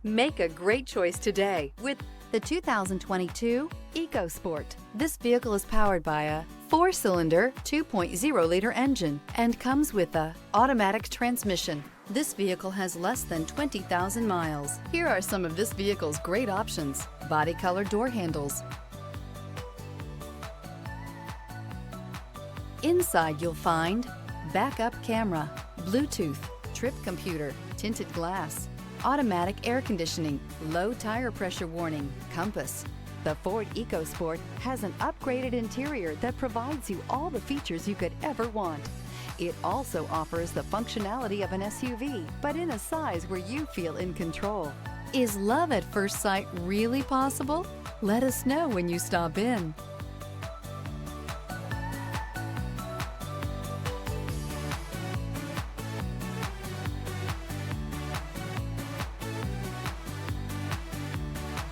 Make a great choice today with the 2022 EcoSport. This vehicle is powered by a 4-cylinder, 2.0-liter engine and comes with a automatic transmission. This vehicle has less than 20,000 miles. Here are some of this vehicle's great options: body color door handles. Inside you'll find backup camera, Bluetooth, trip computer, tinted glass, automatic air conditioning, low tire pressure warning, compass. The Ford EcoSport has an upgraded interior that provides you all the features you could ever want. It also offers the functionality of an SUV, but in a size where you feel in control. Is love at first sight really possible? Let us know when you stop in.